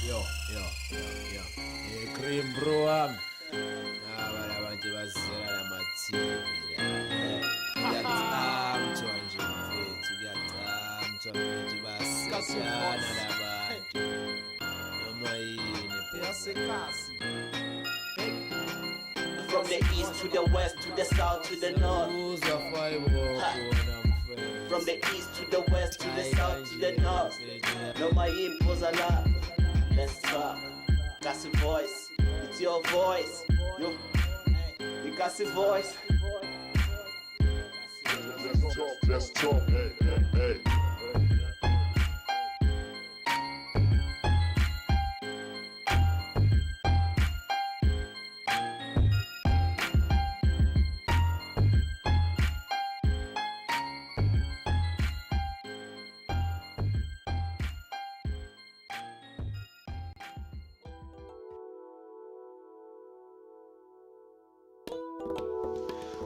Yo, cream bro wami. Abanye abantu bazizela nama-TV kuyacamthwa nje mfethu, kuyacamthwa mfethu, baseshana nabantu noma yini yasekhasi. From the east to the west to the south to the north. From the east to the west to the south to the north. No my impos a lot. Let's talk. Kasi voice. It's your voice. You Kasi voice. Let's talk. Hey.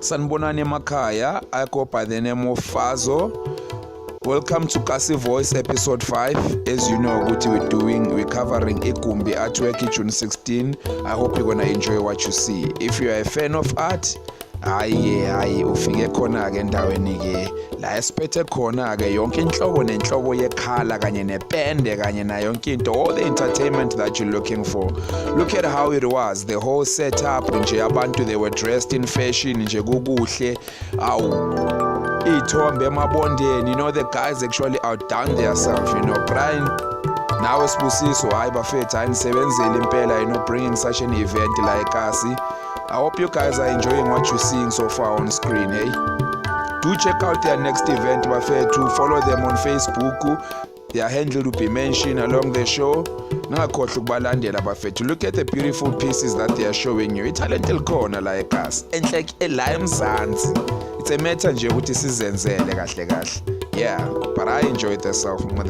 Sanibonani emakhaya. I go by the name of Fazo. Welcome to Kasi Voice episode 5. As you know what we're covering igumbi artwork June 16. I hope you're gonna enjoy what you see. If you are a fan of art, hayi ufike khona ke endaweni ke la esiphethe khona ke yonke inhlobo nenhlobo yekhala kanye nepende kanye na yonke into, all the entertainment that you're looking for. Look at how it was, the whole setup nje, abantu they were dressed in fashion nje kukuhle. Ithombe emabondeni, the guys actually outdone themselves, Brian nawe Sibusiso hayi bafethu anisebenzele impela, bringing such an event like us. I hope you guys are enjoying what you're seeing so far on screen, hey? Do check out their next event, bafethu. Follow them on Facebook. Their handle will be mentioned along the show. Look at the beautiful pieces that they are showing you. Ithalent likhona like us. Enhle la eMzansi. It's a matter nje ukuthi sizenzele kahle kahle. Yeah, but I enjoyed the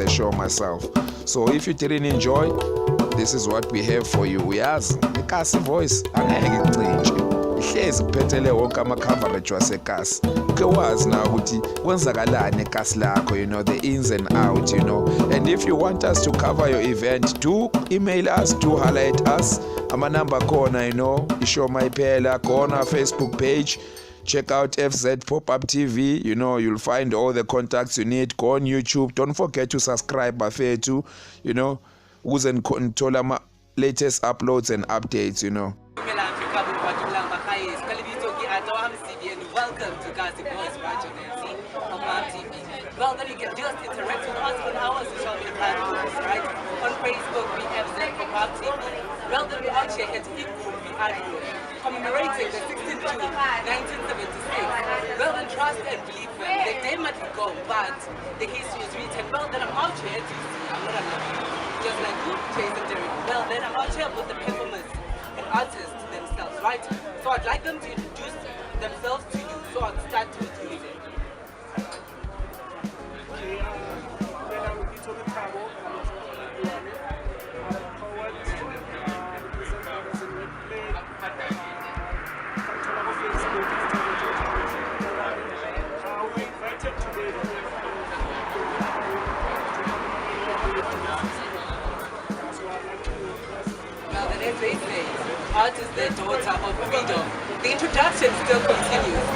show myself. So if you didn't enjoy, this is what we have for you. Uyazi iKasi Voice angeke icintshe, ihlezi kuphethele wonke ama-coverage waseKasi. Uke wazi na ukuthi kwenzakalani eKasi lakho, the ins and out, and if you want us to cover your event, do email us, do holler at us. Amanamba khona, ishow mayiphela. Go on our Facebook page, check out FZ Pop-Up TV, you'll find all the contacts you need. Go on YouTube, don't forget to subscribe bafethu, ukuze nithola ama-latest uploads and updates, Welcome to Kasi Voice right on Pop-Up TV. Well, then you can just interact with us on our social media platforms, right? On Facebook, we have Pop-Up TV. Well, then we're out here at igumbi artwork, commemorating the 16th June 1976. Well, then trust and believe them. The day might be gone, but the history is written. Well, then I'm out here to see. I'm not alone. Just like you, Jason Derrick. Well, then I'm out here with the performers and artists themselves, right? So I'd like them to introduce themselves to you. So I'll start with you. Art is the daughter of freedom. The introduction still continues.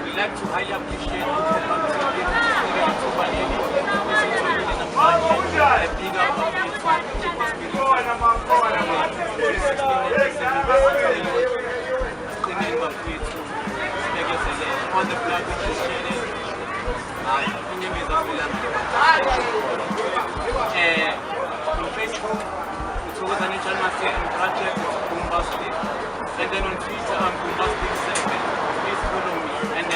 We like to highly appreciate and then on Twitter I'm Bombastic7. Please follow me and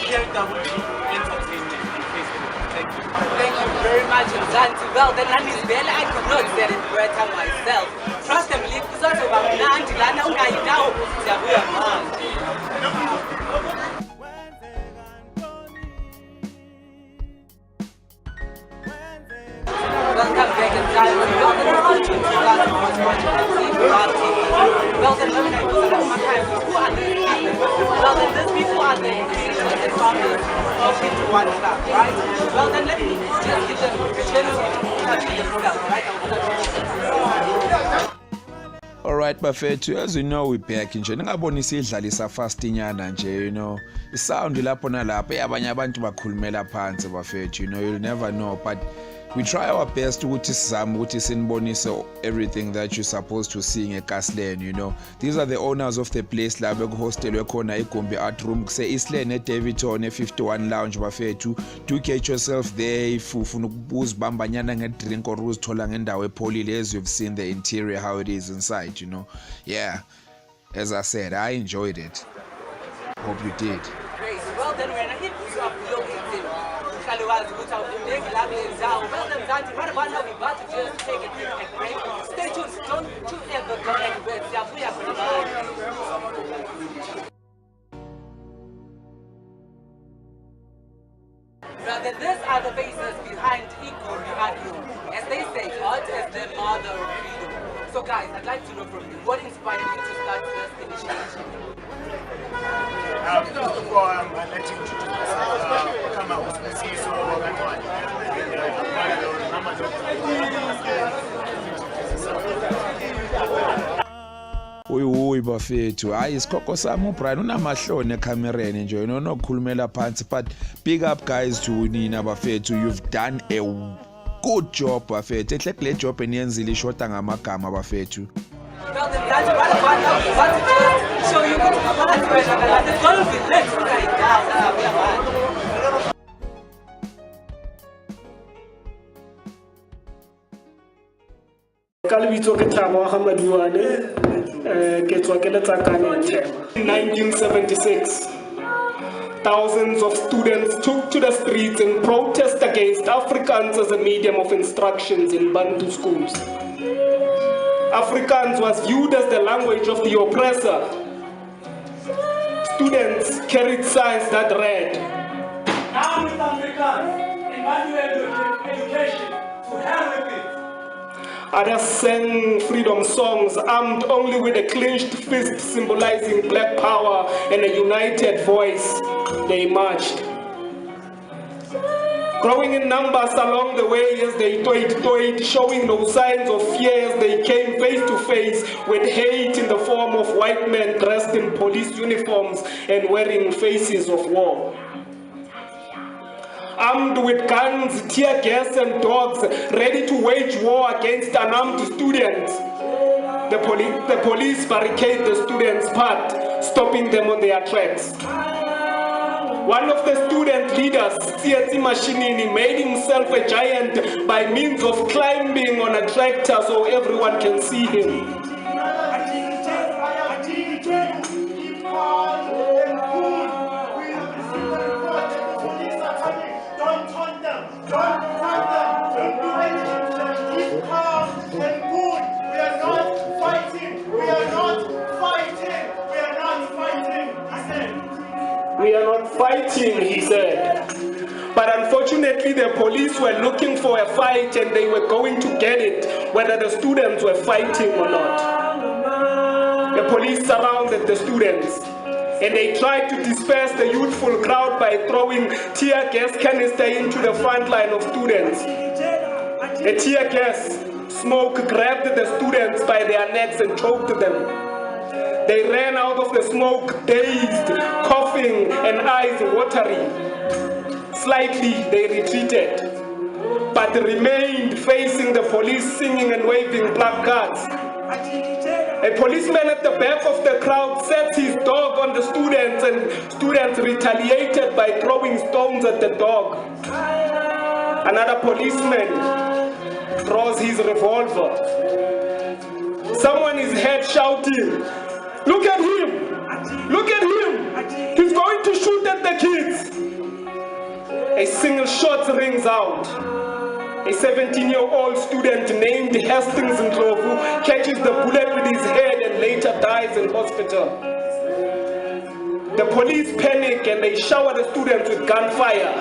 share double entertainment on Facebook. Thank you. Thank you very much, Mzansi. Well, the land is there. I could not say it better myself. Trust and believe. Kuzothi bamnandi lana ungayinawo siyabuya manje. guys, well, then how did you guys watch MC Pop TV? Well, then let me know, because I'm who are these people? Well, then these people are the creators and founders of Into One Club, right? Well, then let me just give them the chance to touch themselves, right? Alright bafethu, as you know, we back nje ningabonisa idlalisa fastinyana nje, you know, isound lapho nalapho abanye abantu bakhulumela phansi bafethu, you know, you'll never know, but we try our best ukuthi sizame ukuthi sinibonise everything that you're supposed to see ngeKaslen, you know. These are the owners of the place la bekuhostelwe khona igumbi art room kuse Eastland eDavidton e51 lounge bafethu. Do get yourself there if ufuna ukuzibambanyana ngedrink or uzithola ngendawo epholile, as you've seen the interior how it is inside, you know. Yeah, as I said, I enjoyed it. Hope you did. Great. Well, then we're not here to upload it. Well, then Zanti, right about now we're about to just take a break. Stay tuned, don't you ever go anywhere. Well, then these are the faces behind igumbi art room. As they say, art is the mother of freedom. So guys, I'd like to know from you, what inspired you to start this initiative? First of all, I'd like to introduce myself. Come out with me, so Uyi bafethu, hayi isikhokho sami uBrian unamahloni ekhamereni nje, nokukhulumela phansi, but big up guys to nina bafethu, you've done a good job bafethu. Ehle kule job eniyenzile ishota ngamagama bafethu. Well, then that's what I want to just show you that it's going to be lit right now. In 1976, thousands of students took to the streets in protest against Afrikaans as a medium of instructions in Bantu schools. Afrikaans was viewed as the language of the oppressor. Students carried signs that read, "Down with Afrikaans, in manual education, to hell with it." Others sang freedom songs armed only with a clenched fist symbolizing black power and a united voice. They marched. Growing in numbers along the way as they toyed, showing no signs of fear as they came face to face with hate in the form of white men dressed in police uniforms and wearing faces of war. Armed with guns, tear gas and dogs, ready to wage war against unarmed students, the police barricade the students' path, stopping them on their tracks. One of the student leaders, Tsietsi Mashinini, made himself a giant by means of climbing on a tractor so everyone can see him. We are not fighting, he said. But unfortunately, the police were looking for a fight and they were going to get it, whether the students were fighting or not. The police surrounded the students and they tried to disperse the youthful crowd by throwing tear gas canister into the front line of students. The tear gas smoke grabbed the students by their necks and choked them. They ran out of the smoke, dazed, coughing, and eyes watery. Slightly, they retreated, but remained facing the police, singing and waving placards. A policeman at the back of the crowd set his dog on the students, and students retaliated by throwing stones at the dog. Another policeman draws his revolver. Someone is heard shouting, "Look at him! Look at him! He's going to shoot at the kids!" A single shot rings out. A 17-year-old student named Hastings Ndlovu catches the bullet with his head and later dies in hospital. The police panic and they shower the students with gunfire.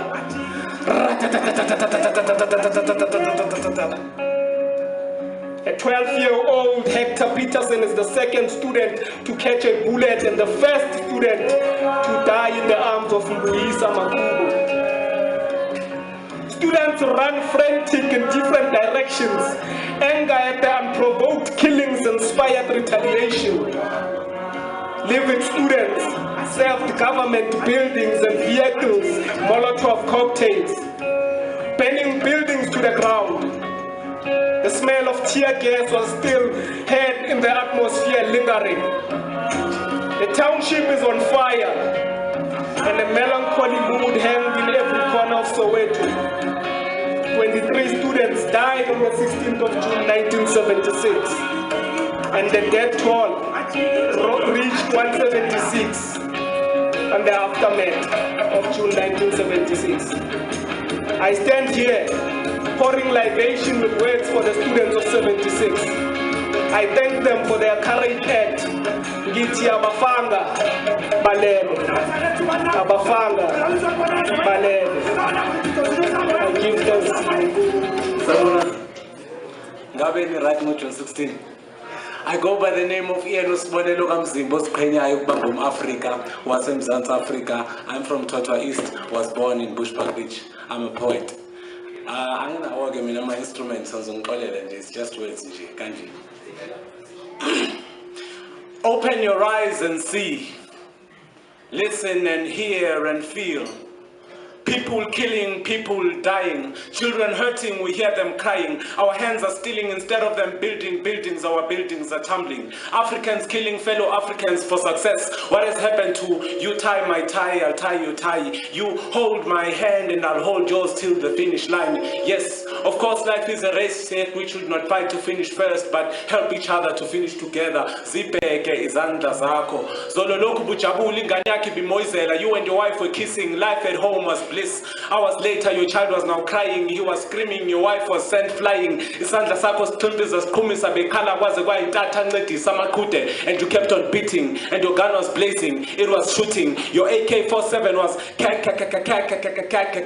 A 12-year-old Hector Peterson is the second student to catch a bullet and the first student to die in the arms of Mbuyisa Makubo. Students run frantic in different directions. Anger at the unprovoked killings inspired retaliation. Living students served government buildings and vehicles, Molotov cocktails, burning buildings to the ground. The smell of tear gas was still heard in the atmosphere lingering. The township is on fire, and a melancholy mood hangs in every corner of Soweto. 23 students died on the 16th of June 1976, and the death toll reached 176 on the aftermath of June 1976. I stand here pouring libation with words for the students of 76. I thank them for their courage act. Ngithi abafanga balele, abafanga balele. I give thanks to you. Right now, June 16. I go by the name of Ian Usibonelo Kamzimba Osiqhenyayo ukubamba Africa, waseMzantsi Africa. I'm from Totwa East, was born in Bushbuck Beach. I'm a poet. I'm gonna work in my instruments as it's just words kanji. Open your eyes and see. Listen and hear and feel. People killing, people dying, children hurting, we hear them crying. Our hands are stealing instead of them building buildings, our buildings are tumbling. Africans killing fellow Africans for success. What has happened to you? Tie my tie, I'll tie your tie. You hold my hand and I'll hold yours till the finish line. Yes, of course life is a race, yet we should not fight to finish first, but help each other to finish together. Zibheke izandla zakho. Zolo lokhu bujabula ingane yakhe bimoyizela. You and your wife were kissing, life at home was bliss. Hours later, your child was now crying, he was screaming, your wife was sent flying. Isandla sakho siqhimbiza siqhumisa bekhala kwaze kwayintatha ancedisa amaqhude, and you kept on beating, and your gun was blazing, it was shooting. Your AK-47 was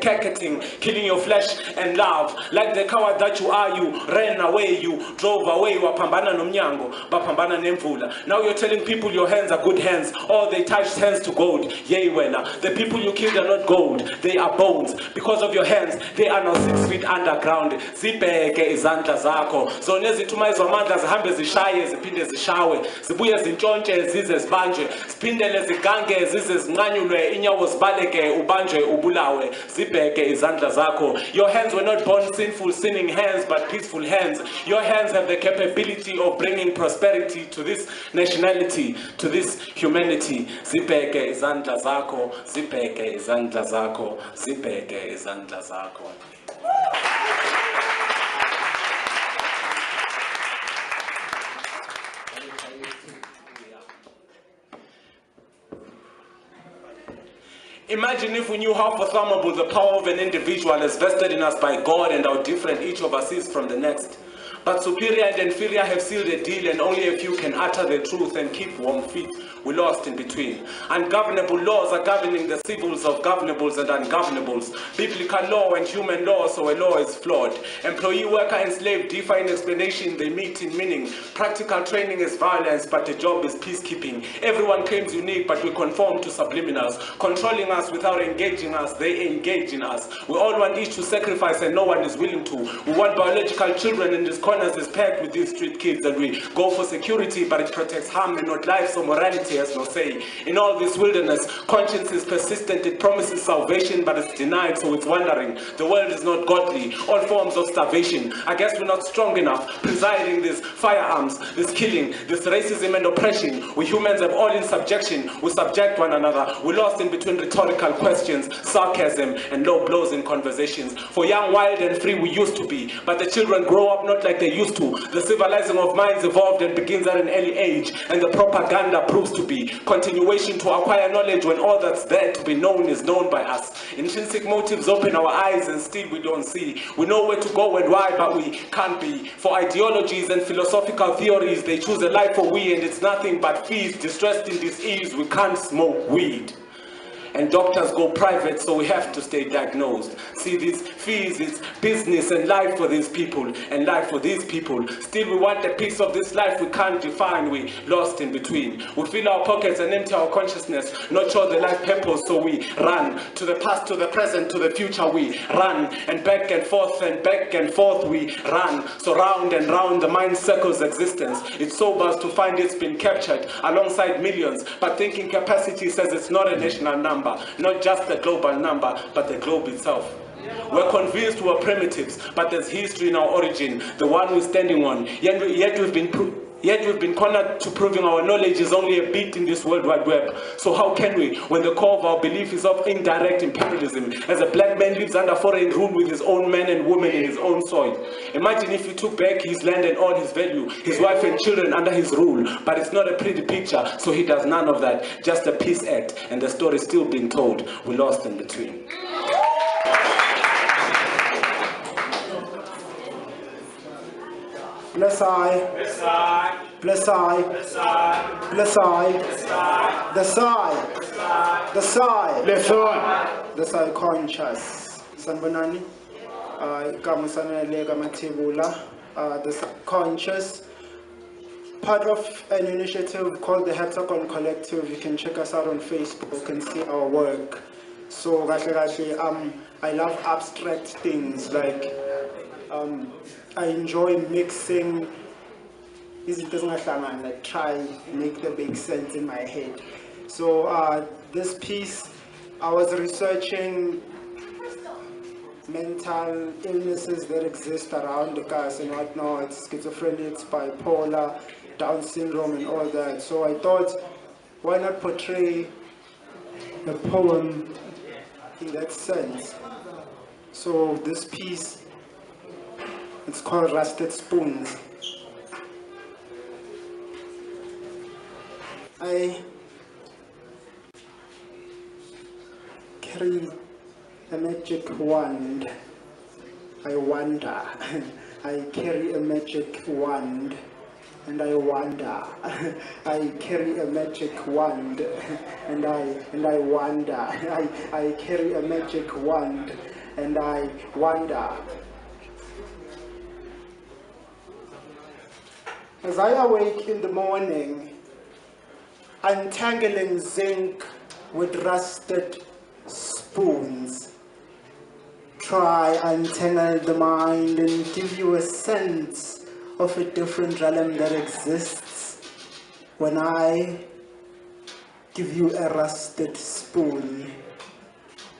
cackling, killing your flesh and love. Like the coward that you are, you ran away, you drove away, wapambana nomnyango, bapambana nemvula. Now you're telling people your hands are good hands, or they touched hands to gold. Yay, wena. The people you killed are not gold, they are bones. Because of your hands, they are now 6 feet underground. Zibheke izandla zakho. Zona ezithuma izamandla zihambe zishaye, ziphinde zishawe. Zibuye zintshontshe zize zibanjwe. Ziphindele zigange zize zinqanyulwe, inyawo zibaleke ubanjwe ubulawe. Zibheke izandla zakho. Your hands were not born sinful, sinning hands, but peaceful hands. Your hands have the capability of bringing prosperity to this nationality, to this humanity. Zibheke izandla zakho. Zibheke izandla zakho. Zibheke izandla zakho. Imagine if we knew how fathomable the power of an individual is vested in us by God and how different each of us is from the next. But superior and inferior have sealed a deal, and only a few can utter the truth and keep warm feet. We're lost in between. Ungovernable laws are governing the civils of governables and ungovernables. Biblical law and human law, so a law is flawed. Employee, worker, and slave differ in explanation, they meet in meaning. Practical training is violence, but the job is peacekeeping. Everyone claims unique, but we conform to subliminals. Controlling us without engaging us, they engage in us. We all want each to sacrifice and no one is willing to. We want biological children in these corners is packed with these street kids, and we go for security, but it protects harm and not life, so morality has no say. In all this wilderness, conscience is persistent, it promises salvation, but it's denied, so it's wandering. The world is not godly, all forms of starvation. I guess we're not strong enough, presiding these firearms, this killing, this racism and oppression. We humans have all in subjection, we subject one another. We're lost in between rhetorical questions, sarcasm, and low blows in conversations. For young, wild, and free we used to be, but the children grow up not like they used to. The civilizing of minds evolved and begins at an early age, and the propaganda proves to be continuation to acquire knowledge when all that's there to be known is known by us. Intrinsic motives open our eyes and still we don't see. We know where to go and why, but we can't be. For ideologies and philosophical theories, they choose a life for we, and it's nothing but feast. Distressed in dis-ease, we can't smoke weed. and doctors go private, so we have to stay diagnosed. See, these fees, it's business and life for these people, and life for these people. Still, we want a piece of this life we can't define, we lost in between. We fill our pockets and empty our consciousness, not sure the life purpose, so we run to the past, to the present, to the future. We run, and back and forth we run. So round and round the mind circles existence. It sobers to find it's been captured alongside millions, but thinking capacity says it's not a national number, not just a global number, but the globe itself. We're convinced we're primitives, but there's history in our origin, the one we're standing on. Yet we've been cornered to proving our knowledge is only a bit in this World Wide Web. So how can we, when the core of our belief is of indirect imperialism, as a black man lives under foreign rule with his own men and women in his own soil? Imagine if he took back his land and all his value, his wife and children under his rule. But it's not a pretty picture, so he does none of that. Just a peace act, and the story's still being told. We lost in between. Bless I, bless I, bless I, bless I, the sigh, the sigh, the sigh conscious. Sanbonani, Kamusanele Gamatibula, the conscious, part of an initiative called the Heptagon Collective. You can check us out on Facebook and see our work. So, I love abstract things like. I enjoy mixing like try make them make sense in my head. So this piece, I was researching mental illnesses that exist around us and whatnot, schizophrenia, bipolar, Down syndrome and all that. So I thought, why not portray a poem in that sense? So this piece, it's called Rusted Spoons. I carry a magic wand. I wonder. I carry a magic wand and I wonder. I carry a magic wand and I wonder. I carry a magic wand and I wonder. As I awake in the morning, untangling zinc with rusted spoons, try untangle the mind and give you a sense of a different realm that exists when I give you a rusted spoon.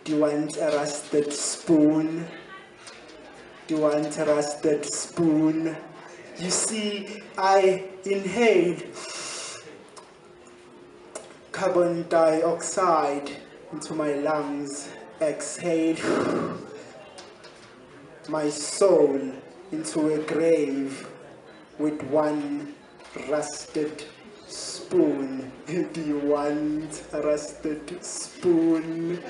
Do you want a rusted spoon? Do you want a rusted spoon? You see, I inhale carbon dioxide into my lungs, exhale my soul into a grave with one rusted spoon. Do you want a rusted spoon?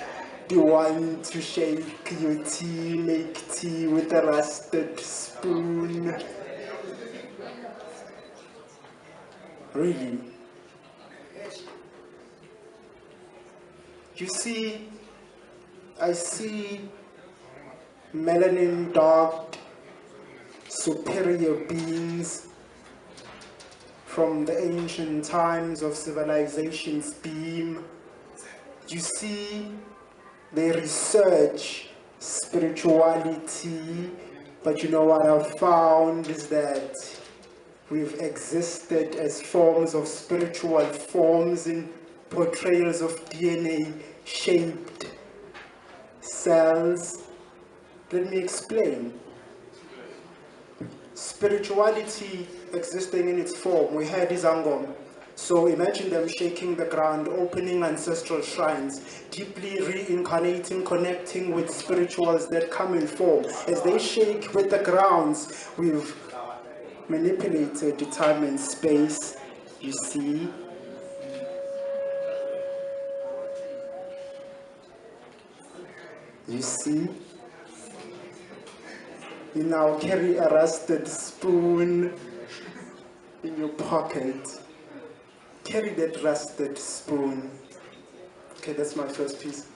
Do you want to shake your tea, make tea with a rusted spoon? Really? You see, I see melanin dark superior beings from the ancient times of civilization's beam. You see, they research spirituality, but you know what I've found is that we've existed as forms of spiritual forms in portrayals of DNA-shaped cells. Let me explain. Spirituality existing in its form, we had Izangom. So imagine them shaking the ground, opening ancestral shrines, deeply reincarnating, connecting with spirituals that come in form. As they shake with the grounds, we've manipulated the time and space, you see. You see? You now carry a rusted spoon in your pocket. Carry that rusted spoon. Okay, that's my first piece.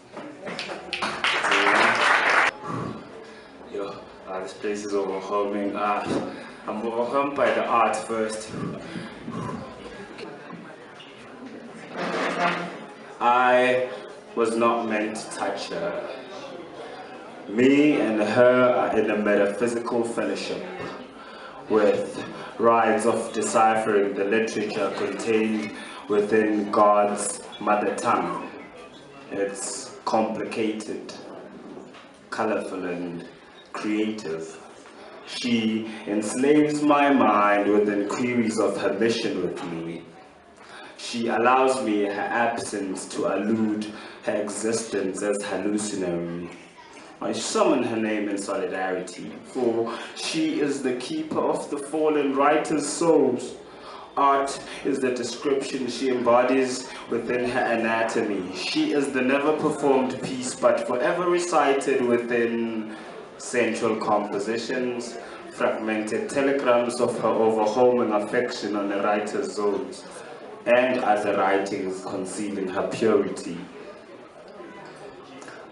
Yo, this place is overwhelming. I'm overwhelmed by the art first. I was not meant to touch her. Me and her are in a metaphysical fellowship with rites of deciphering the literature contained within God's mother tongue. It's complicated, colorful, and creative. She enslaves my mind with inquiries of her mission with me. She allows me her absence to allude her existence as hallucinatory. I summon her name in solidarity, for she is the keeper of the fallen writer's souls. Art is the description she embodies within her anatomy. She is the never performed piece, but forever recited within central compositions, fragmented telegrams of her overwhelming affection on the writer's zones, and other writings concealing her purity.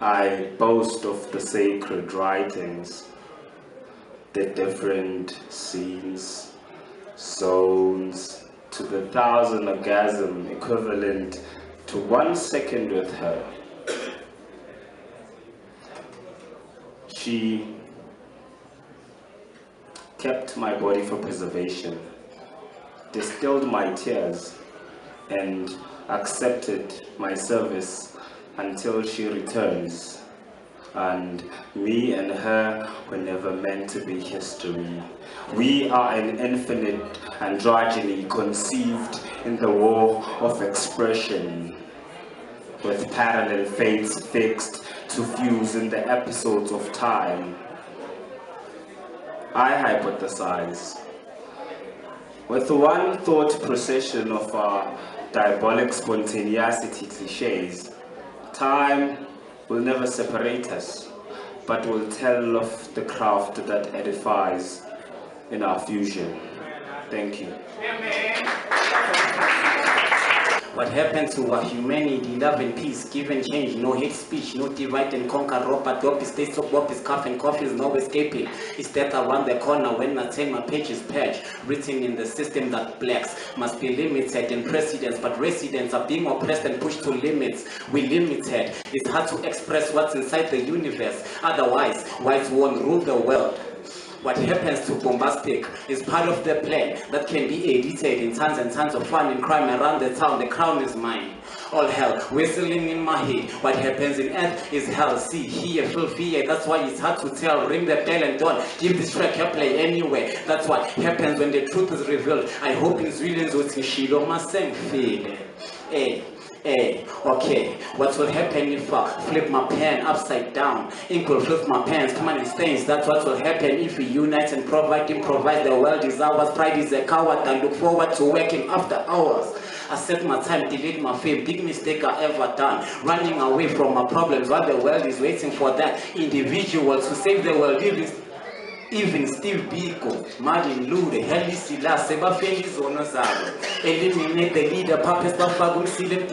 I boast of the sacred writings, the different scenes, zones, to the 1,000 orgasm equivalent to 1 second with her. She kept my body for preservation, distilled my tears, and accepted my service until she returns. And me and her were never meant to be history. We are an infinite androgyny conceived in the war of expression, with parallel fates fixed to fuse in the episodes of time. I hypothesize, with one thought procession of our diabolic spontaneity cliches, time will never separate us, but will tell of the craft that edifies in our fusion. Thank you. What happened to our humanity, love and peace, give and change, no hate speech, no divide and conquer, Robert Dope is taste of Bob is cough and coffee is no escaping. It's that around the corner when I turn my pages patch, written in the system that blacks must be limited in precedence, but residents are being oppressed and pushed to limits. We limited. It's hard to express what's inside the universe. Otherwise, whites won't rule the world. What happens to bombastic is part of the plan that can be edited in tons and tons of fun and crime around the town. The crown is mine. All hell whistling in my head. What happens in earth is hell. See, hear, feel fear. That's why it's hard to tell. Ring the bell and don't give this track a play anyway. That's what happens when the truth is revealed. I hope in Sweden would shilo masem feel. Okay, what will happen if I flip my pen upside down? Ink will flip my pens, come on and stains. That's what will happen if we unite and improvise. The world is ours, pride is a coward. I look forward to working after hours. I set my time, delete my fame, big mistake I ever done. Running away from my problems while the world is waiting for that individual to save the world. Even Steve Biko, Martin Luther, Haile Selassie, bafeli izono zabo. Eliminate the leader, purpose bafaka umsile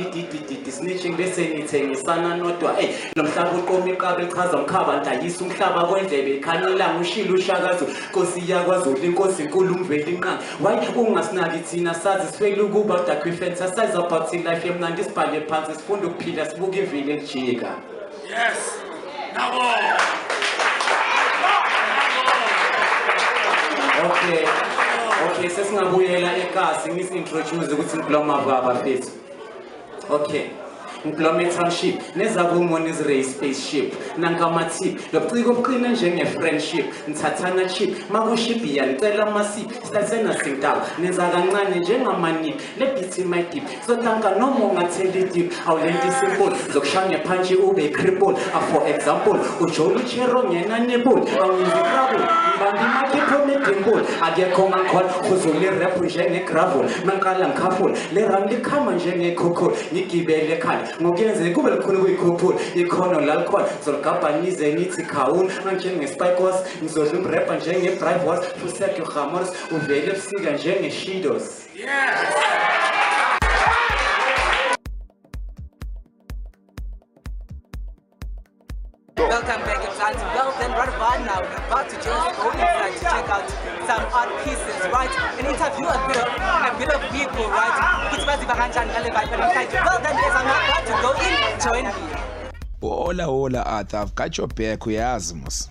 snitching bese nithengisana nodwa. Lo mhlaba uqoma iqaba echaza umkhaba ndayisa umhlaba kwendlebe ikhanela ushilo ushakazo. Nkosi yakwaZulu inkosi inkulu umveli inqanga. Why ungasinaki thina sazi sifele ukuba dakufantasize about life emnandi sibhale phansi sifunda ukuphila sibuka ivili elijika. Yes. Nabo. Okay, sesingabuyela ekasi ngisintroduce ukuthi ngibloma baba fethu. Okay. Ngibloma township nezabumona izray spaceship nankamathip lobuciko obuqina njenge-friendship nithathana chip makuship yanicela amasip sihlathena sintawo nenza kancane njengamanip lebhithi my dip sotanka noma ungathela idip awulento simple zokushaya ngephansi ube cripple. For example ujole uchero ngenanebule awungenzi trouble ngibambe imakhipho nedimple akekho ngakhona uzole rap njenge-gravel manqala ngikhafula le ram likhama njenge-coco ngigibele ekhaya ngokuyenze kube likhona kuyikhuphula ikhono la likhona zolugabhanize nithi khawula manje nge-spike wars ngizodla umrapper njenge-brive wars fusekyo hamors uvele ebusika njenge-shidos. Yes. Zanzi. Well, then right about now, we're about to just go inside to check out some art pieces, right? And interview a bit of people, right? Well, then yes, I'm about to go in, join me. Hola, Arthur, I've got your back, uyazi mos.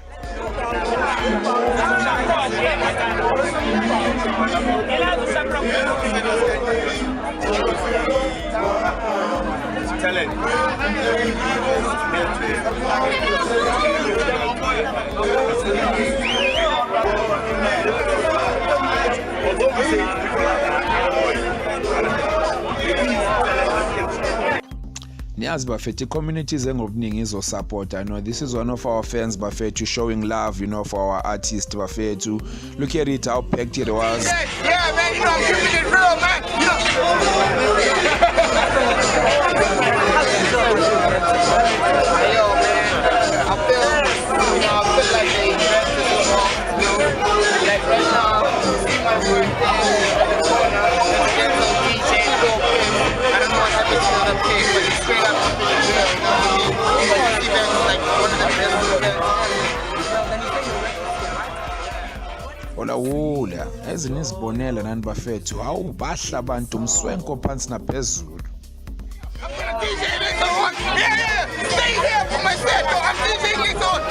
Niyazi bafethu communities engobuningi izo-support. I know this is one of our fans bafethu showing love, you know, for our artist bafethu. Look at it, how packed it was. Yeah, man, you know, I'm keeping it real, man. You know. Hey, yo, man, I feel like they invested in wrong, you know. Like right now, see my birthday at the corner, and so DJ Lopez. I don't know what happened to the pig, but he's straight up keeping it real, you know what I mean? But this event is like one of the best events. Hola, ezinye izibonela nani bafethu, hawu bahla abantu umswenko phansi naphezulu. Yeah, stay here for my set, yo. I'm DJing this on.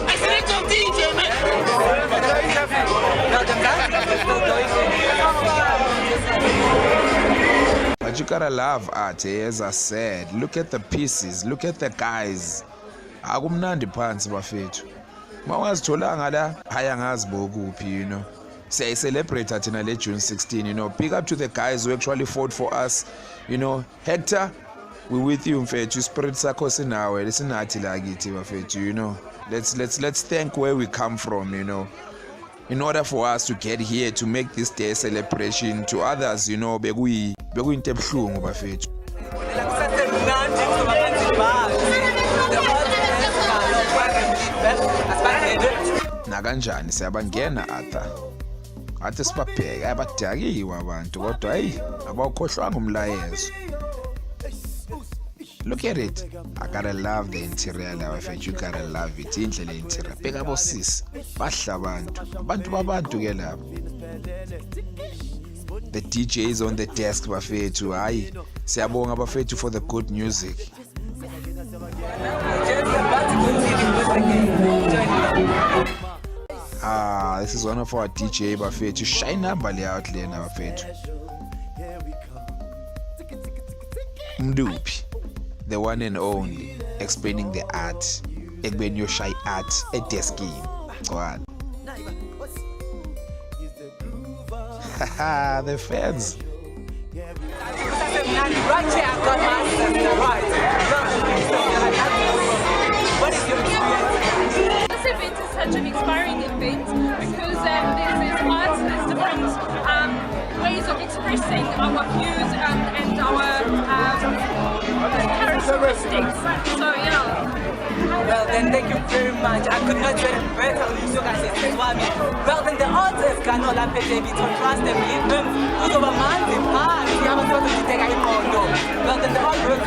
Accidental DJ, man. But you gotta love art, as I said. Look at the pieces, look at the guys. Akumnandi phansi bafethu. Mawazitholanga la, hayangazi bokuphi, you know. Say celebrate thina le June 16, you know. Big up to the guys who actually fought for us, you know. Hector, we with you mfethu, spirit sakho sinawe, lesinathi la kithi bafethu, you know. Let's thank where we come from, you know. In order for us to get here to make this day a celebration to others, you know, bekuyinto ebuhlungu bafethu. Nakanjani siyabangena Arthur. Athi sibabheke abadakiwe abantu kodwa hey abawukhohlwanga umlayezo. Look at it. I gotta love the interior la bafethu, you gotta love it. Indlela interior. Bheka bosisi bahla abantu babantu ke lapho. The DJ is on the desk bafethu. Hayi siyabonga bafethu for the good music. This is one of our DJ bafethu. Shine number le out there na bafethu. Mdupi, the one and only, explaining the art. Ekubeni yo shy art edeskini. What? Haha, the fans. Right here, I've got my sister, right? What is your experience? This event is such an inspiring event because there's art, there's different ways of expressing our views and our characteristics. So yeah. Well then, thank you very much. I could not say it better. Well then, the artists cannot have it. Don't trust them. Leave them. Who's over man's in part? You haven't got to take a no. Well then, the artwork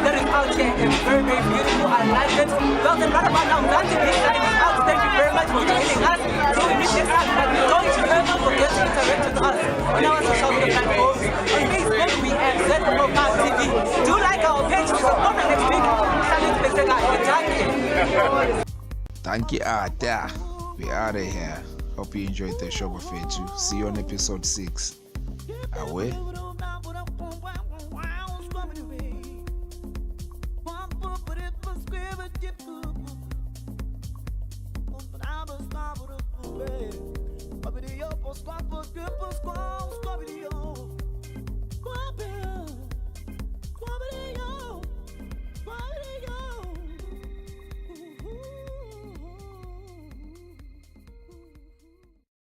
that is out here is very, very beautiful. I like it. Well then, right about now, I'm going to be signing out. Thank you very much for joining us. So we meet next time. But don't you ever forget to interact with us on our social media platforms. On Facebook, we have ZFOPOP TV. Do like our page. We support the next week. Thank you, Arthur. We are out of here. Hope you enjoyed the show of it too. See you on episode 6. Away. Squad.